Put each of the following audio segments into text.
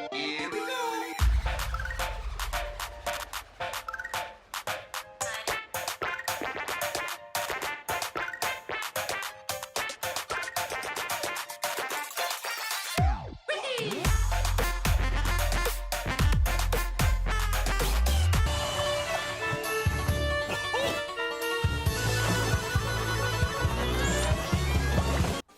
Here we go.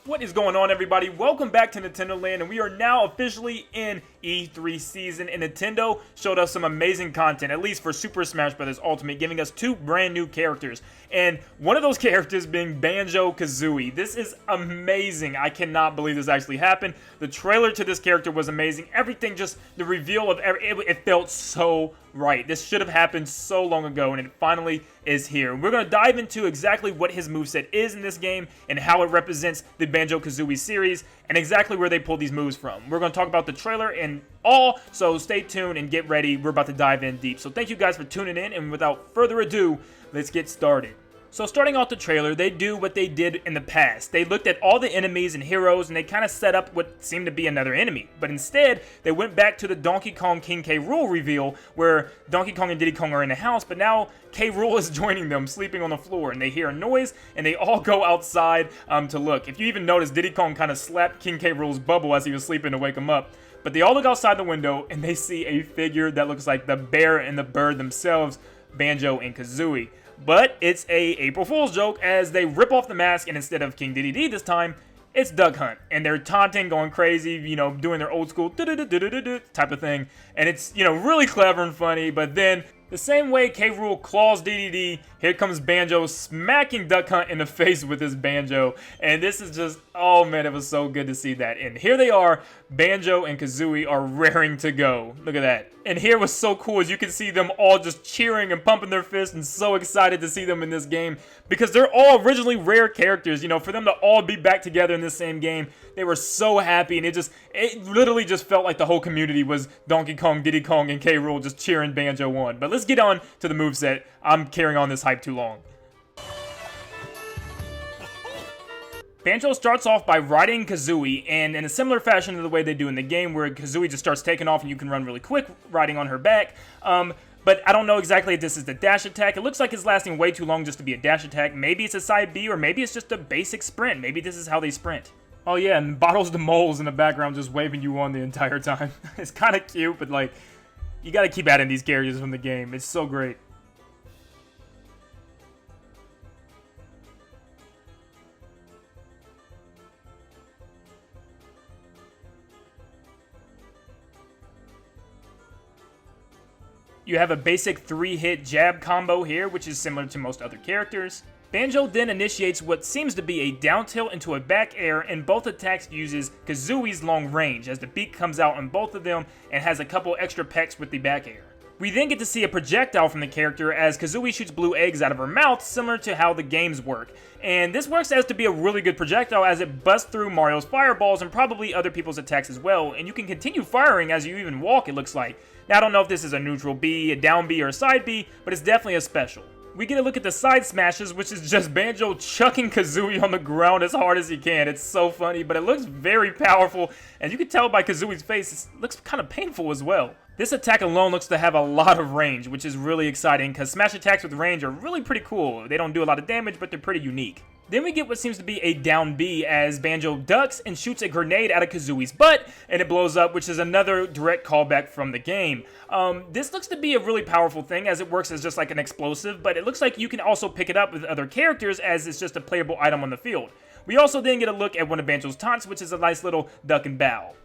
What is going on, everybody? Welcome back to Nintendo Land, and we are now officially in E3 season, and Nintendo showed us some amazing content, at least for Super Smash Bros. Ultimate, giving us two brand new characters, and one of those characters being Banjo Kazooie. This is amazing. I cannot believe this actually happened. The trailer to this character was amazing. Everything, just the reveal of it felt so right. This should have happened so long ago, and it finally is here. We're going to dive into exactly what his moveset is in this game and how it represents the Banjo Kazooie series and exactly where they pulled these moves from. We're going to talk about the trailer and all, so stay tuned and get ready. We're about to dive in deep. So thank you guys for tuning in, and without further ado, let's get started. So starting off the trailer, they do what they did in the past. They looked at all the enemies and heroes, and they kind of set up what seemed to be another enemy. But instead, they went back to the Donkey Kong King K. Rool reveal, where Donkey Kong and Diddy Kong are in the house, but now K. Rool is joining them, sleeping on the floor, and they hear a noise, and they all go outside to look. If you even notice, Diddy Kong kind of slapped King K. Rool's bubble as he was sleeping to wake him up. But they all look outside the window, and they see a figure that looks like the bear and the bird themselves, Banjo and Kazooie. But it's a April Fool's joke as they rip off the mask, and instead of King Diddy D this time, it's Duck Hunt. And they're taunting, going crazy, you know, doing their old school type of thing. And it's, you know, really clever and funny. But then, the same way K. Rool claws DDD, here comes Banjo smacking Duck Hunt in the face with his banjo. And this is just, oh man, it was so good to see that. And here they are, Banjo and Kazooie are raring to go. Look at that. And here was so cool, as you can see them all just cheering and pumping their fists and so excited to see them in this game, because they're all originally rare characters. You know, for them to all be back together in this same game, they were so happy, and it literally just felt like the whole community was Donkey Kong, Diddy Kong, and K. Rool just cheering Banjo on. But let's get on to the moveset. I'm carrying on this hype too long. Banjo starts off by riding Kazooie, and in a similar fashion to the way they do in the game, where Kazooie just starts taking off and you can run really quick riding on her back. But I don't know exactly if this is the dash attack. It looks like it's lasting way too long just to be a dash attack. Maybe it's a side B, or maybe it's just a basic sprint. Maybe this is how they sprint. Oh yeah, and Bottles the Mole's in the background just waving you on the entire time. It's kind of cute, but like, you gotta keep adding these characters from the game. It's so great. You have a basic 3-hit jab combo here, which is similar to most other characters. Banjo then initiates what seems to be a down tilt into a back air, and both attacks uses Kazooie's long range, as the beak comes out on both of them and has a couple extra pecks with the back air. We then get to see a projectile from the character as Kazooie shoots blue eggs out of her mouth, similar to how the games work. And this works as to be a really good projectile, as it busts through Mario's fireballs and probably other people's attacks as well, and you can continue firing as you even walk, it looks like. Now, I don't know if this is a neutral B, a down B, or a side B, but it's definitely a special. We get a look at the side smashes, which is just Banjo chucking Kazooie on the ground as hard as he can. It's so funny, but it looks very powerful, and you can tell by Kazooie's face, it looks kind of painful as well. This attack alone looks to have a lot of range, which is really exciting, because smash attacks with range are really pretty cool. They don't do a lot of damage, but they're pretty unique. Then we get what seems to be a down B, as Banjo ducks and shoots a grenade out of Kazooie's butt, and it blows up, which is another direct callback from the game. This looks to be a really powerful thing, as it works as just like an explosive, but it looks like you can also pick it up with other characters, as it's just a playable item on the field. We also then get a look at one of Banjo's taunts, which is a nice little duck and bow.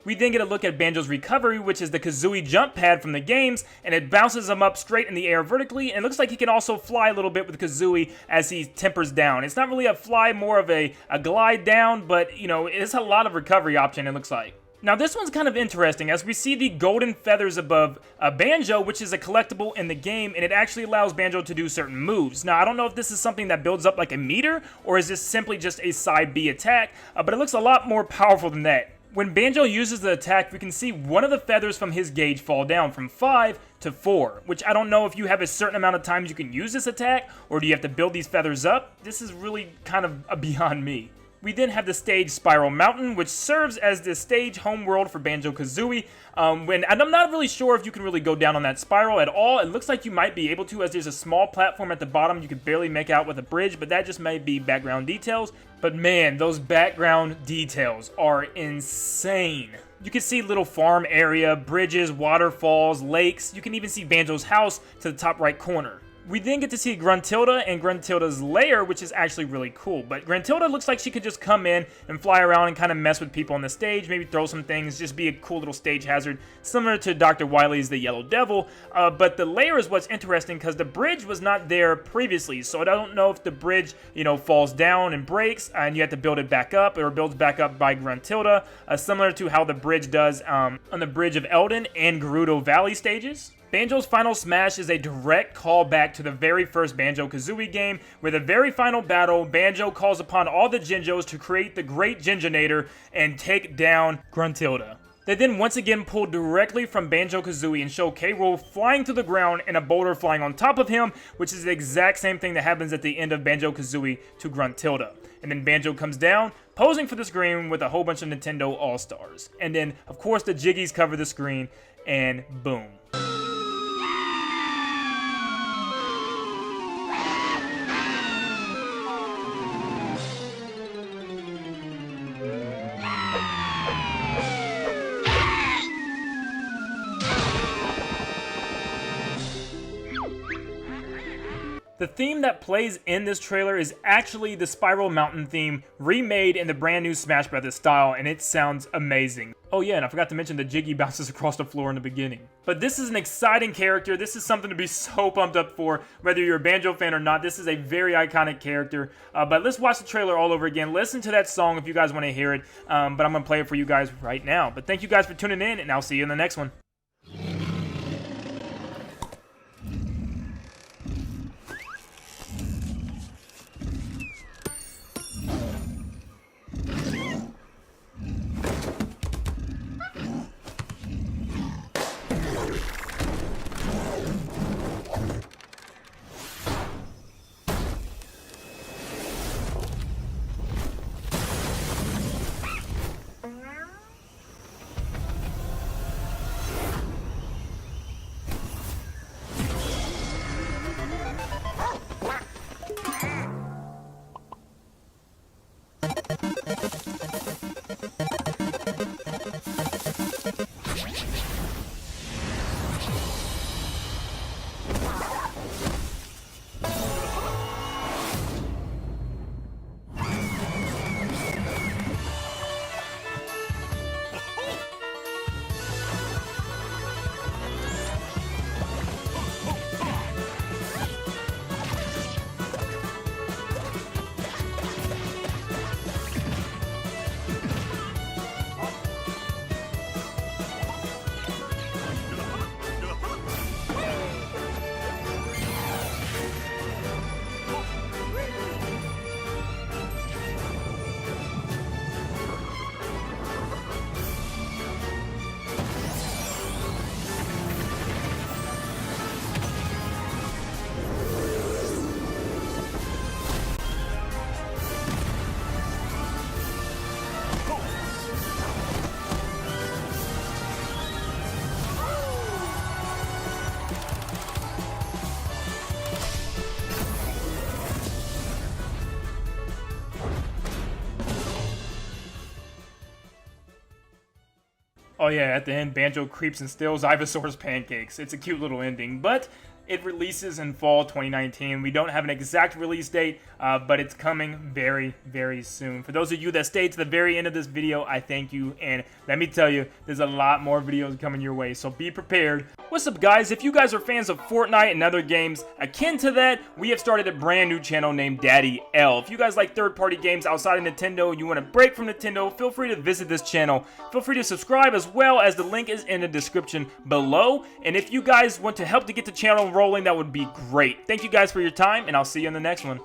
We then get a look at Banjo's recovery, which is the Kazooie jump pad from the games, and it bounces him up straight in the air vertically, and it looks like he can also fly a little bit with Kazooie as he tempers down. It's not really a fly, more of a glide down, but, you know, it's a lot of recovery option, it looks like. Now this one's kind of interesting, as we see the golden feathers above Banjo, which is a collectible in the game, and it actually allows Banjo to do certain moves. Now I don't know if this is something that builds up like a meter, or is this simply just a side B attack, but it looks a lot more powerful than that. When Banjo uses the attack, we can see one of the feathers from his gauge fall down from 5 to 4, which I don't know if you have a certain amount of times you can use this attack, or do you have to build these feathers up? This is really kind of beyond me. We then have the stage Spiral Mountain, which serves as the stage homeworld for Banjo Kazooie. And I'm not really sure if you can really go down on that spiral at all. It looks like you might be able to, as there's a small platform at the bottom you can barely make out with a bridge, but that just may be background details. But man, those background details are insane. You can see little farm area, bridges, waterfalls, lakes. You can even see Banjo's house to the top right corner. We then get to see Gruntilda and Gruntilda's lair, which is actually really cool. But Gruntilda looks like she could just come in and fly around and kind of mess with people on the stage, maybe throw some things, just be a cool little stage hazard, similar to Dr. Wily's The Yellow Devil. But the lair is what's interesting because the bridge was not there previously, so I don't know if the bridge, falls down and breaks and you have to build it back up, or builds back up by Gruntilda, similar to how the bridge does on the Bridge of Eldin and Gerudo Valley stages. Banjo's final smash is a direct callback to the very first Banjo-Kazooie game, where the very final battle, Banjo calls upon all the Jinjos to create the Great Jinjonator and take down Gruntilda. They then once again pull directly from Banjo-Kazooie and show K. Rool flying to the ground and a boulder flying on top of him, which is the exact same thing that happens at the end of Banjo-Kazooie to Gruntilda. And then Banjo comes down, posing for the screen with a whole bunch of Nintendo All-Stars. And then, of course, the Jiggies cover the screen, and boom. The theme that plays in this trailer is actually the Spiral Mountain theme, remade in the brand new Smash Bros. Style, and it sounds amazing. Oh yeah, and I forgot to mention the Jiggy bounces across the floor in the beginning. But this is an exciting character. This is something to be so pumped up for, whether you're a Banjo fan or not. This is a very iconic character. But let's watch the trailer all over again. Listen to that song if you guys want to hear it. But I'm going to play it for you guys right now. But thank you guys for tuning in, and I'll see you in the next one. Oh yeah, at the end, Banjo creeps and steals Ivysaur's pancakes. It's a cute little ending, but it releases in fall 2019. We don't have an exact release date, but it's coming very, very soon. For those of you that stayed to the very end of this video, I thank you, and let me tell you, there's a lot more videos coming your way, so be prepared. What's up, guys? If you guys are fans of Fortnite and other games akin to that, we have started a brand new channel named Daddy L. If you guys like third-party games outside of Nintendo and you want to break from Nintendo, feel free to visit this channel. Feel free to subscribe, as well as the link is in the description below. And if you guys want to help to get the channel rolling, that would be great. Thank you guys for your time, and I'll see you in the next one.